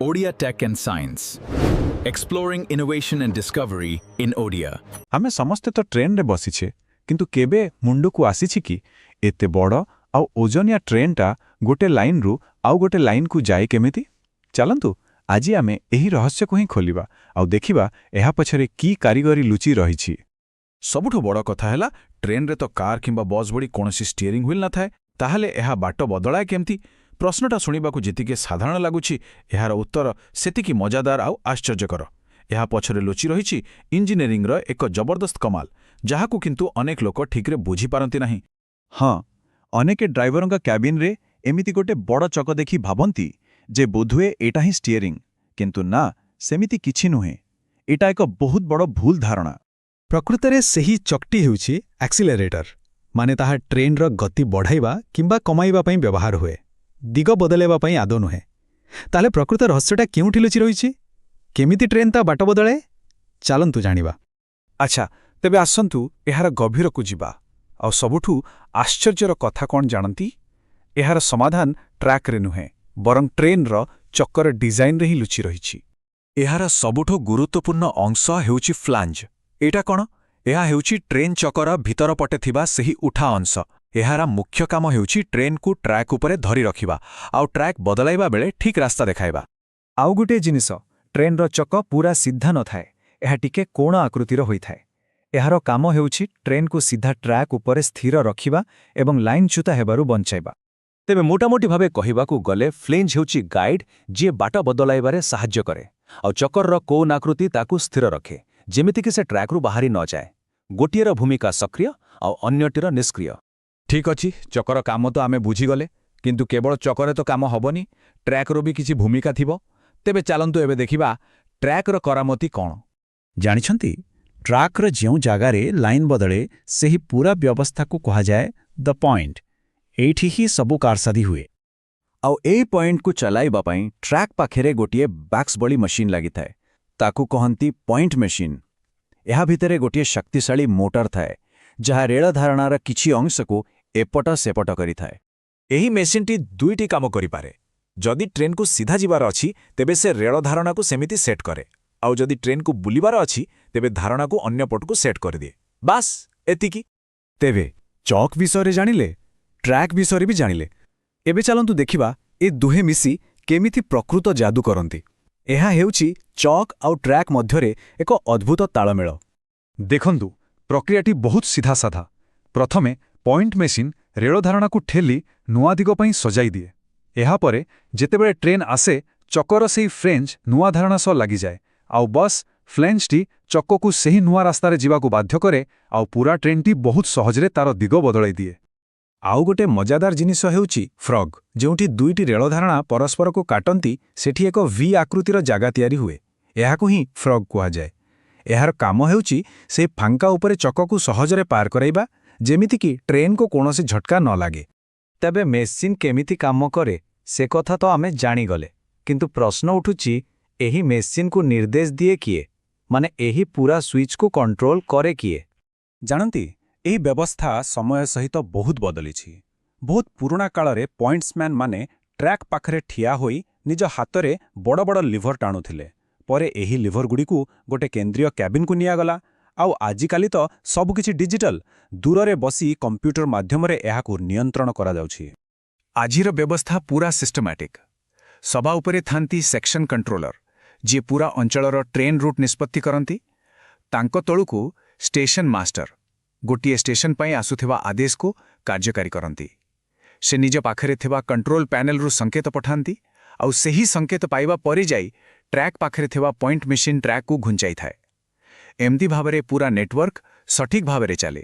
Odia Tech and Science. Exploring innovation and discovery in Odia. आमे समस्ते तो train रे बसिछे किंतु केबे मुंडुकु आसीछि कि एते बड़ आउ ओजनिया ट्रेनटा गोटे लाइन रु आउ गोटे लाइन कु जाए केमिति चलंतु आज आमे एही रहस्य को ही खोलिबा आउ देखिबा एहा पछरे की कारीगरी लुचि रहिछि। सबुठो बड़ कथा हैला ट्रेन रे तो कार किंबा बस बडी कोनोसी स्टीयरिंग व्हील न थाए ताहले एहा बाट बदलाए केमती प्रश्नटा शुणिबाकू जेतिके साधारण लागुछि एहार उत्तर सेतिकी मजादार आउ आश्चर्यकर। एहा पछरे लुचि रहिछि इंजीनियरिंग रो एक जबरदस्त कमाल जहाकू किंतु अनेक लोक ठीकरे बुझी पारंती नाही। हाँ, अनेक ड्राइवरंग कैबिन रे एमिति गोटे बड़ चक देखि भाबंती जे बोधुए एटा ही स्टीयरिंग किंतु ना सेमिति किछि नुहे। एटा एक बहुत बड़ भूल धारणा। प्रकृतरे सेही चकटी हेउछि एक्सिलरेटर माने ताहा ट्रेन रो गति बढ़ाइबा किंबा कमाइबा पई व्यवहार हुए दिग बदलेबा पई आदो नुहे। ताले प्रकृत रहस्यटा केउठी लुचि रहिछि केमिति ट्रेन ता बाट बदलाए चलंतु जानिबा। अच्छा तेबे आसंतु एहार गभीर को जिबा आ सबुठु आश्चर्यर कथा कोन जानती एहार समाधान ट्रैक रे नुहे बरं ट्रेन रो चक्कर डिजाइन रे ही लुचि रहिछि। एहार सबुठु गुरुत्वपूर्ण अंश हेउछि फ्लांज। एटा कोन एहा हेउछि ट्रेन चक्कर भीतर पटे थिबा सही उठा अंश। एहारा मुख्य काम हेउछि ट्रेन को ट्रैक उपरे धरी रखिबा आउ ट्रैक बदलाइबा बेले ठीक रास्ता देखाइबा। आउ गुटे जिनिस ट्रेन रो चक पूरा सीधा न थाए एहा टिके कोण आकृतिर होइथाए। एहार काम हेउछि ट्रेन को सीधा ट्रैक उपरे स्थिर रखिबा एवं लाइन च्युता हेबारु बंचाइबा। तेबे मोटामोटी भावे कहिबाकू गले फ्लेंज हेउछि गाइड जे बाट बदलाइबारे साहाय्य करे आउ चक्कर रो कोण आकृति ताकू स्थिर रखे जेमिति कि से ट्रैक रु बाहरी न जाए। गोटिएर भूमिका सक्रिय आउ अन्यटीर निष्क्रिय। ठीक अछि चक्कर काम तो आमे बुझी गले किंतु केवल चक्करे तो काम हबनी ट्रैक रो भी किछि भूमिका थिबो। तेबे चलंतु एबे देखिबा ट्रैक रो करामती कोन जानिछंती ट्रैक रो जेउ जागारे लाइन बदले सेही पूरा व्यवस्था को कहा जाए द पॉइंट। एठी ही सबु कारसादी हुए आउ ए पॉइंट को चलाइबा पई ट्रैक पाखेरे गोटिए बैक्स बड़ी मशीन लागि थाए ताकू कहंती पॉइंट मशीन। एहा भितरे गोटिए शक्तिशाली मोटर थाए जहा रेल धारणार किछि अंश को एपट सेपट करि थाए। एही मेसिनटी दुईटी काम करि पारे। जदि ट्रेन को सीधा जिबार अछि तेबे से रेल धारणा को सेमिति सेट करे आउ जदि ट्रेन को बुलिबार अछि तेबे धारणा को अन्य पट को सेट कर दिए। बास एतिकी। तेबे चक विषय जानिले ट्रैक विषय भी जानिले एबे चलंतु देखिबा ए दुहे मिसी केमिति प्रकृत जादू करंती। एहा हेउछि चक आउ ट्रैक मध्यरे एक अद्भुत ताळमेळ। देखंतु प्रक्रियाटी बहुत सीधा साधा। प्रथमे पॉइंट मेसिन रेल धारणा को ठेली नुआ दिग पई सजाई दिए। एहा परे जेतेबेले ट्रेन आसे चक्कर सेही फ्रेंच नुआ धारणा सह लागि जाए आउ बस फ्लेंजटी चक्क को सेही नुआ रास्ता रे जिबाकू बाध्य करे आउ पूरा ट्रेनटी बहुत सहजरे तार दिग बदलाई दिए। आउ गोटे मजादार जिनिस हेउछि फ्रग जोंठी दुईटी रेल धारणा परस्पर को काटंती सेठी एक वी आकृतिर जागा तयारी हुए। एहाकू ही फ्रग कुहा जाए। एहार काम हेउछि से फांका उपरे चक्कू सहजरे पार कराइबा जेमिति कि ट्रेन को कोनोसी झटका न लागे। तबे मेसिन केमिति काम करे से कथा तो आमे जानी गले किंतु प्रश्न उठुछि एही मेसिन को निर्देश दिए किए माने एही पूरा स्विच को कंट्रोल करे किए। जानती एही व्यवस्था समय सहित बहुत बदलिछि। बहुत पुराना कालरे पॉइंट्समैन माने ट्रैक पाखरे ठिया होई निज हातरे बड़ बड़ लिभर टाणुथिले। परे एही लिभर गुडी को गोटे केंद्रीय कैबिन को नियागला आउ आजिकाली तो सब किछि डिजिटल दूररे बसी कंप्यूटर माध्यमरे एहाकू नियंत्रण करा जाउछि। आजिर व्यवस्था पूरा सिस्टमैटिक। सभा उपरे थांती सेक्शन कंट्रोलर जे पूरा अंचलर ट्रेन रूट निष्पत्ति करंती। तांको तळुकू स्टेशन मास्टर गोटिए स्टेशन पई आसुथिबा आदेश को कार्यकारी करंती। से निज पाखरे थिबा कंट्रोल पैनल रु संकेत पठांती आउ सेही संकेत पाइबा परे जाई ट्रैक पाखरे थिबा पॉइंट मशीन ट्रैक को घुंचाई थाए। एमती भावरे पूरा नेटवर्क सठिक भावरे चले।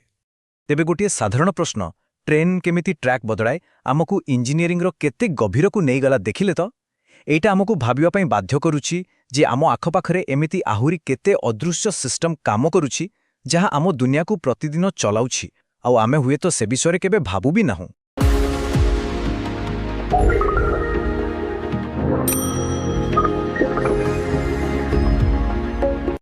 तेबे गोटिए साधारण प्रश्न ट्रेन केमिति ट्रैक बदलाए आमकू इंजीनियरिंग रो केते गभीर को नहीं गला देखिले तो एटा आमकू भाबिबा पई बाध्य करूछि जे आम आखपाखरे एमिति आहुरी केते अदृश्य सिस्टम काम करूछि जहा आम दुनिया को प्रतिदिन चलाउछि आउ आमे हुए तो से विषय केबे भाबु भी नाहु।